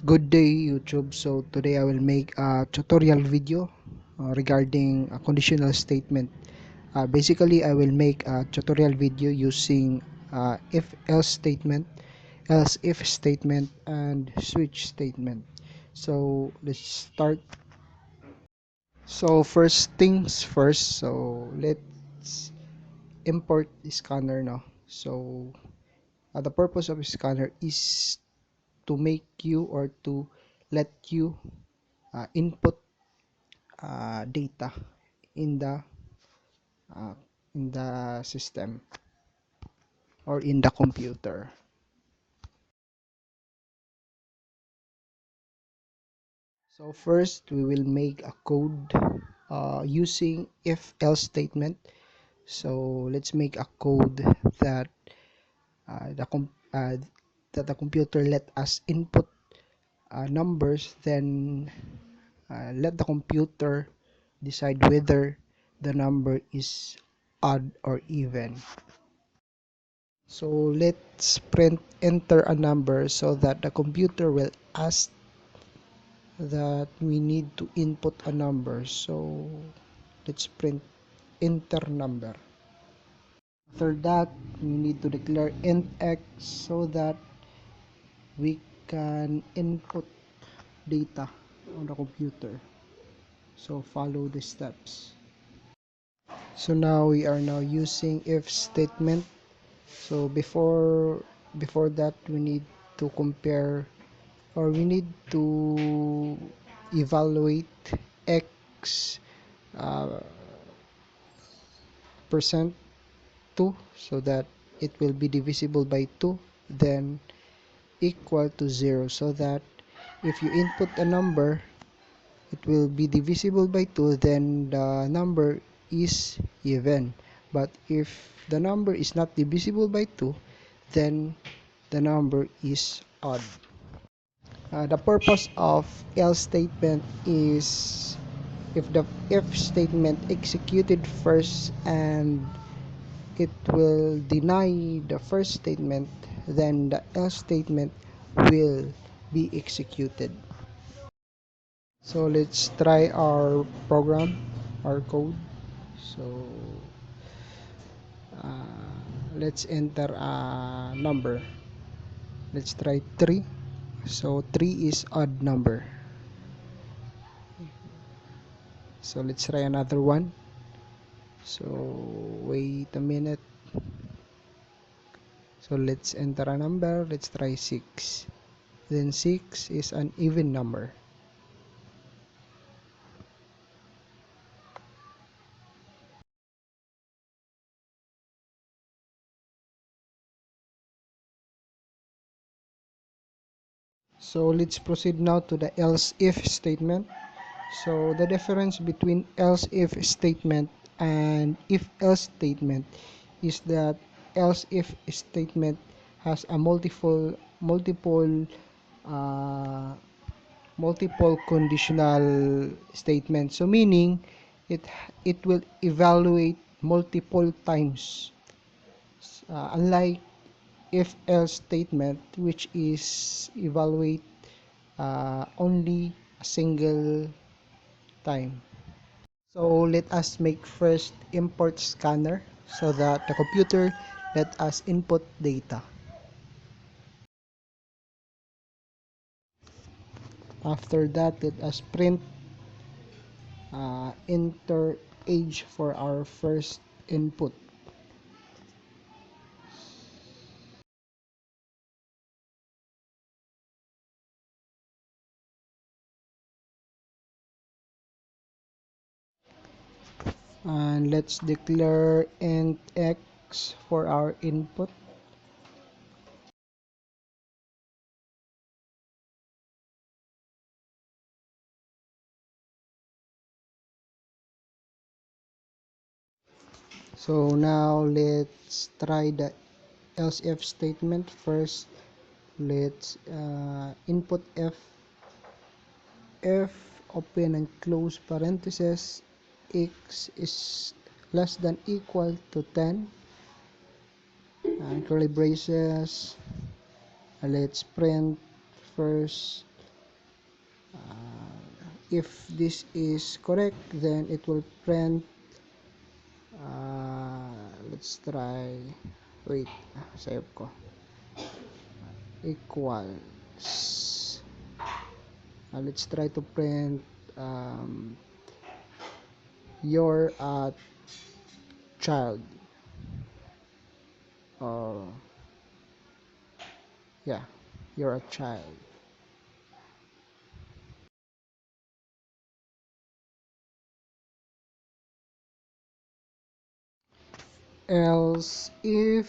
Good day YouTube. So today I will make a tutorial video regarding a conditional statement. Basically I will make a tutorial video using if else statement, else if statement, and switch statement. So let's start. So first things first, so let's import the scanner now. So the purpose of the scanner is to make you or to let you input data in the uh, system or in the computer. So first we will make a code using if else statement. So let's make a code that the that the computer let us input numbers, then let the computer decide whether the number is odd or even. So let's print enter a number so that the computer will ask that we need to input a number. So let's print enter number. After that, we need to declare int x so that we can input data on the computer. So follow the steps. So now we are now using if statement. So before that we need to compare, or we need to evaluate x uh, percent 2 so that it will be divisible by 2, then equal to 0, so that if you input a number, it will be divisible by 2, then the number is even. But if the number is not divisible by 2, then the number is odd. The purpose of else statement is if the if statement executed first and it will deny the first statement, then the else statement will be executed. So let's try our program, our code. So let's enter a number. Let's try 3. So 3 is odd number. So let's try another one. So wait a minute. So let's enter a number. Let's try 6. Then 6 is an even number. So let's proceed now to the else if statement. So the difference between else if statement and if else statement is that else if statement has a uh, multiple conditional statement. So meaning it it will evaluate multiple times. Unlike if else statement, which is evaluate only a single time. So let us make first import scanner so that the computer let us input data. After that, let us print enter age for our first input. And let's declare int x for our input. So now let's try the else if statement first. Let's input f open and close parentheses, x is less than equal to 10, and curly braces. Let's print first if this is correct, then it will print, let's try, wait, save ko, equals, let's try to print your child, or yeah, you're a child. else if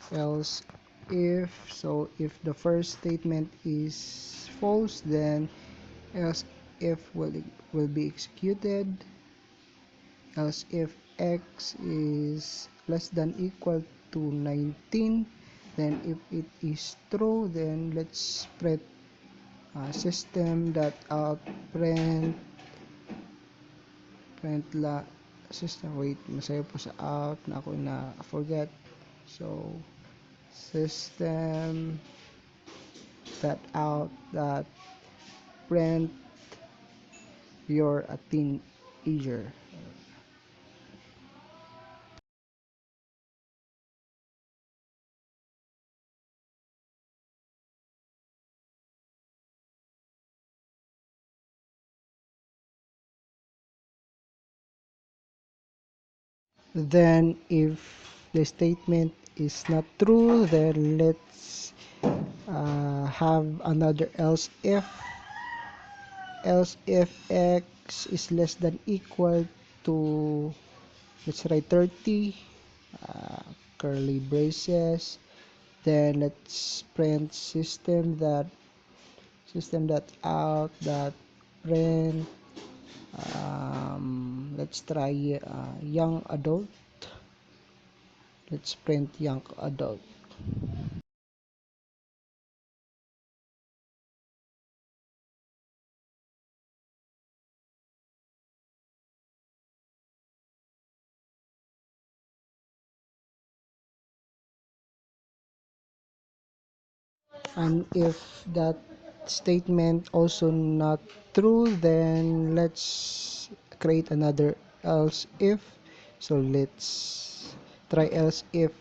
else so if the first statement is false, then else if will be executed. Else if x is less than equal to 19, then if it is true, then let's print system that out print print la system, wait, masaya po sa out na ako na forget. So system that out that print you're a teenager. Then if the statement is not true, then let's have another else if x is less than equal to, let's write 30, uh, curly braces, then let's print system that out that print, let's try young adult. Let's print young adult. And if that statement also not true, then let's create another else if. So let's try else if,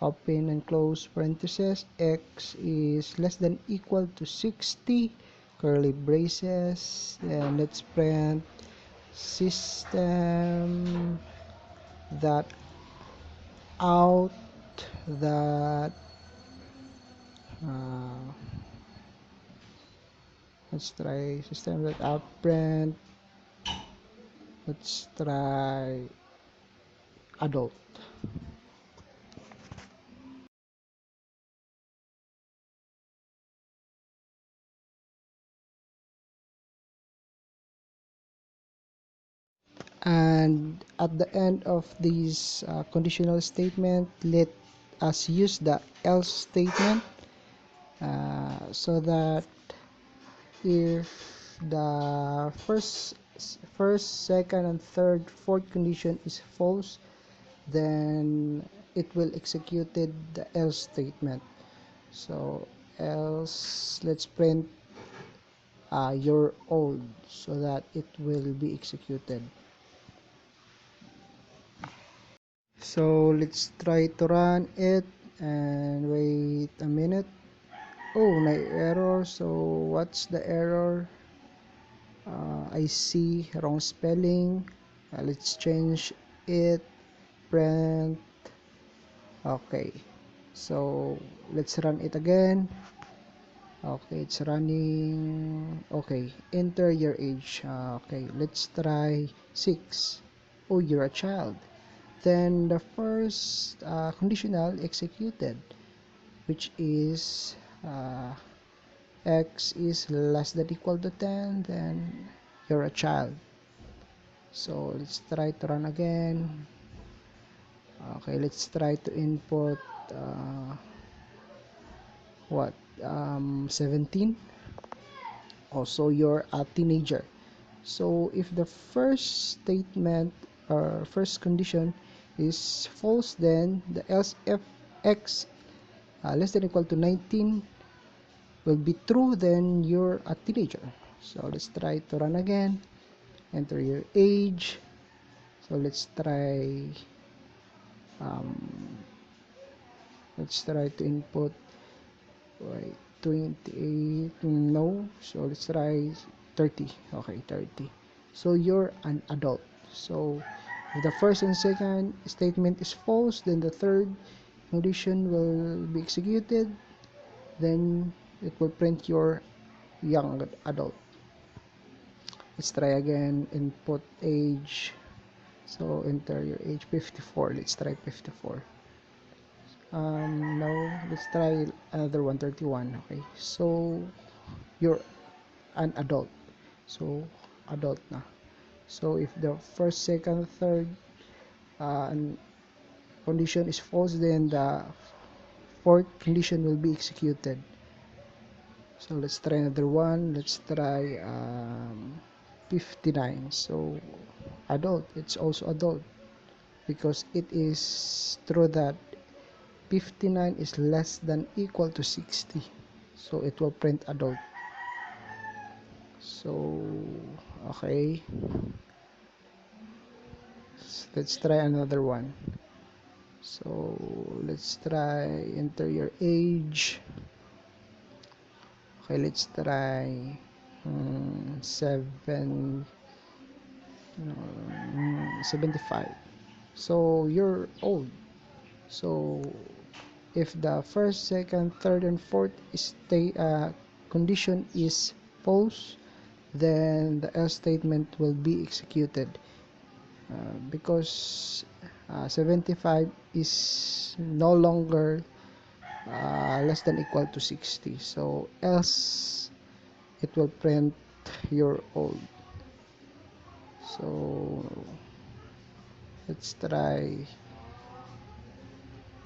open and close parentheses, x is less than equal to 60, curly braces, and let's print system that out that uh, let's try system that out print, let's try adult. And at the end of this conditional statement, let us use the else statement, so that if the second and third fourth condition is false, then it will executed the else statement. So else, let's print you're old, so that it will be executed. So let's try to run it, and wait a minute. Oh, na error. So what's the error? I see wrong spelling. Let's change it. Print. Okay. So let's run it again. Okay, it's running. Okay, enter your age. Okay, let's try 6. Oh, you're a child. Then the first conditional executed, which is x is less than equal to 10, then you're a child. So let's try to run again. Okay, let's try to input what 17. Also, you're a teenager. So if the first statement or first condition is false, then the else if x less than equal to 19 will be true, then you're a teenager. So let's try to run again. Enter your age. So um, let's try to input, wait, 28, no, so let's try 30. Okay, 30. So you're an adult. So if the first and second statement is false, then the third condition will be executed, then it will print your young adult. Let's try again. Input age. So enter your age, 54. Let's try 54. No, let's try another one, 31. Okay, so you're an adult. So adult na. So if the first, second, third condition is false, then the fourth condition will be executed. So let's try another one. Let's try 59. So adult, it's also adult, because it is true that 59 is less than equal to 60. So it will print adult. So okay, let's try another one. So let's try enter your age. Okay, let's try 75. So you're old. So if the first, second, third, and fourth condition is false, then the else statement will be executed, because 75 is no longer less than equal to 60. So else it will print your old. So let's try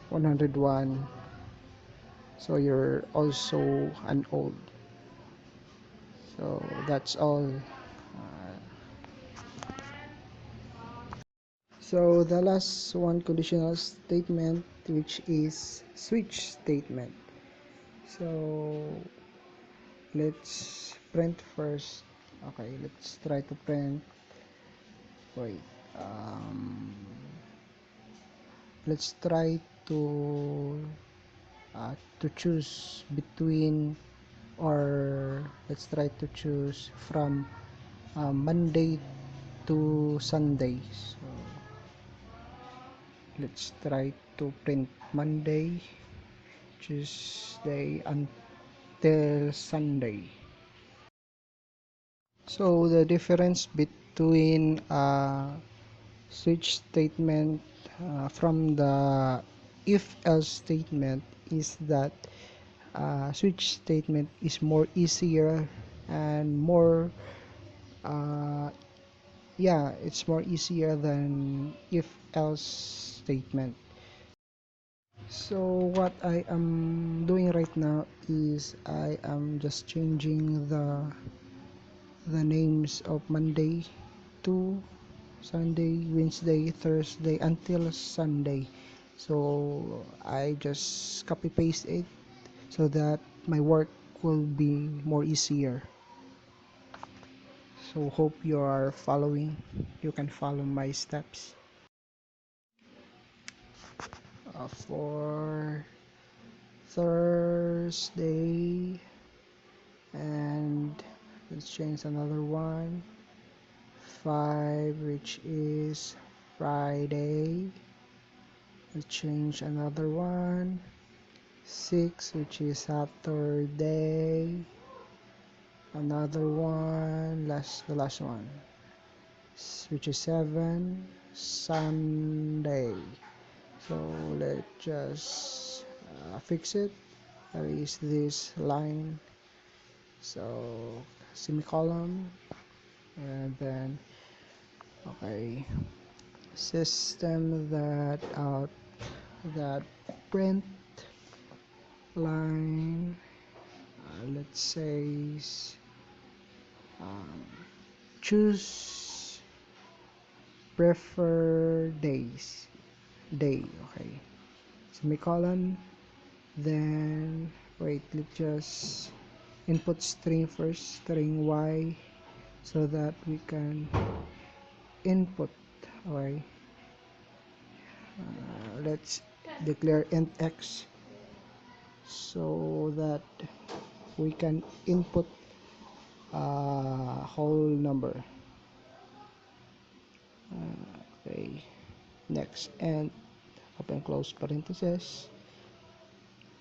101. So you're also an old. So that's all. So the last one, conditional statement, which is switch statement. So let's print first. Okay, let's try to print. Wait. Um, let's try to choose between, or let's try to choose from Monday to Sunday. So let's try to print Monday, Tuesday until Sunday. So the difference between switch statement from the if else statement is that switch statement is more easier and more yeah, it's more easier than if else statement. So what I am doing right now is I am just changing the names of Monday to Sunday, Wednesday, Thursday until Sunday. So I just copy paste it so that my work will be more easier. So hope you are following. You can follow my steps. For Thursday, and let's change another one. 5, which is Friday. Let's change another one. 6, which is Saturday. Another one, the last one, which is 7, Sunday. So let's just fix it. Erase this line. So semicolon, and then okay, system that print line, let's say um, choose prefer day. Okay, semicolon, then wait, let's just input string first, string y, so that we can input. Okay, let's declare int x so that we can input a whole number. Okay, next, and open close parenthesis.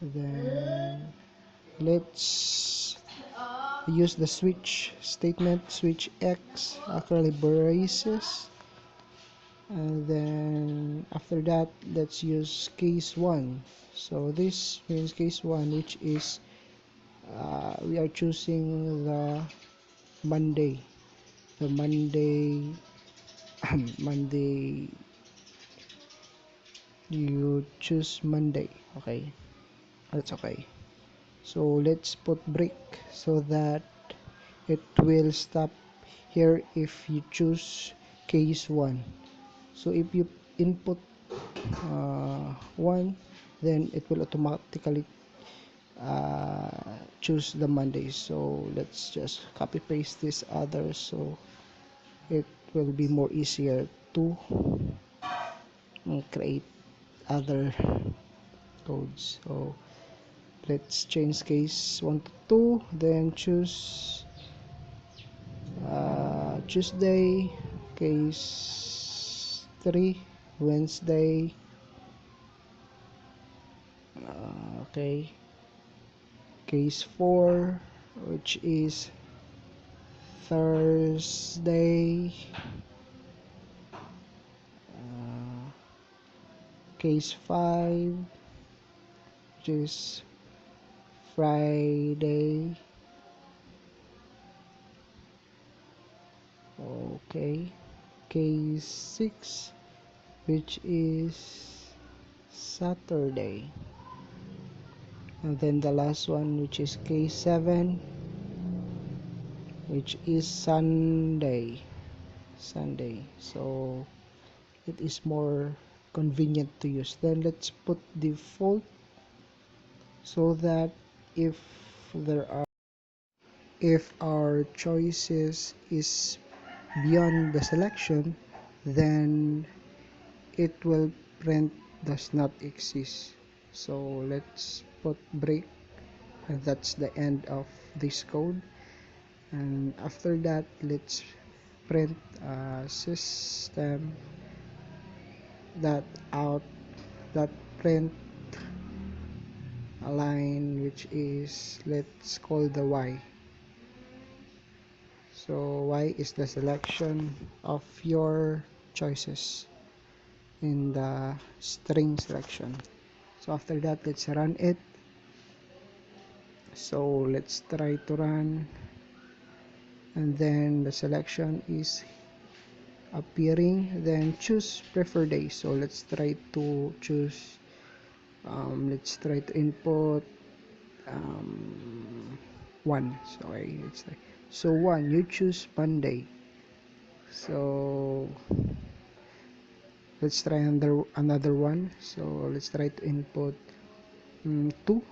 Then let's use the switch statement, switch x, curly braces, and then after that let's use case 1. So this means case 1, which is we are choosing the Monday, the Monday Monday, you choose Monday. Okay, that's okay. So let's put break so that it will stop here if you choose case 1. So if you input 1, then it will automatically choose the Monday. So let's just copy paste this other so it will be more easier to create other codes. So let's change case 1 to 2, then choose Tuesday, case 3 Wednesday, okay, case 4, which is Thursday, case 5, which is Friday, okay, case 6, which is Saturday, and then the last one, which is case 7, which is Sunday. So it is more convenient to use. Then let's put default so that if there are if our choices is beyond the selection, then it will print does not exist. So let's put break, and that's the end of this code. And after that, let's print system that out that print a line, which is, let's call the y. So y is the selection of your choices in the string selection. So after that, let's run it. So let's try to run, and then the selection is appearing. Then choose preferred day. So let's try to choose let's try to input 1. So okay, so 1, you choose Monday. So let's try another one. So let's try to input 2.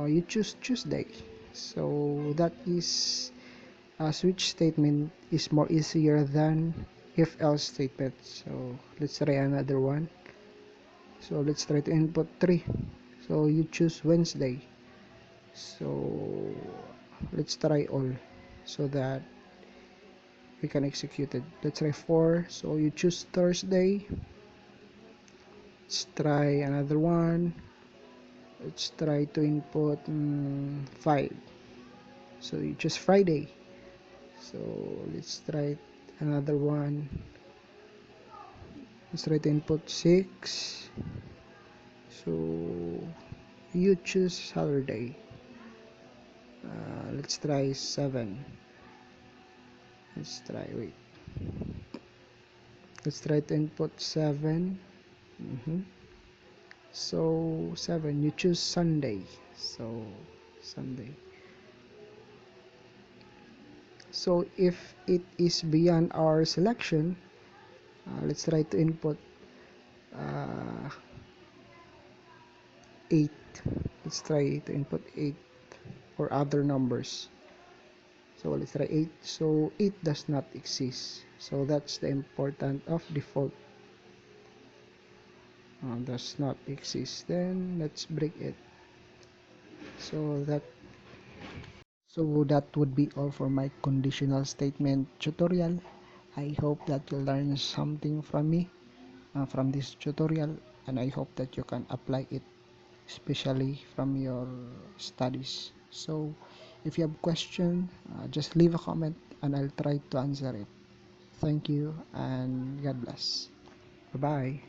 You choose Tuesday. So that is a switch statement is more easier than if else statement. So let's try another one. So let's try to input 3. So you choose Wednesday. So let's try all so that we can execute it. Let's try 4. So you choose Thursday. Let's try another one. Let's try to input 5. So you choose Friday. So let's try another one. Let's try to input 6. So you choose Saturday. Let's try 7. Wait. Let's try to input 7. So 7, you choose Sunday. So Sunday. So if it is beyond our selection, let's try to input 8. Let's try to input 8. or other numbers. So let's try 8. So 8 does not exist. So that's the important of default. Does not exist. Then let's break it. So that would be all for my conditional statement tutorial. I hope that you learn something from me, from this tutorial, and I hope that you can apply it, especially from your studies. So if you have question, just leave a comment and I'll try to answer it. Thank you and God bless. Bye bye.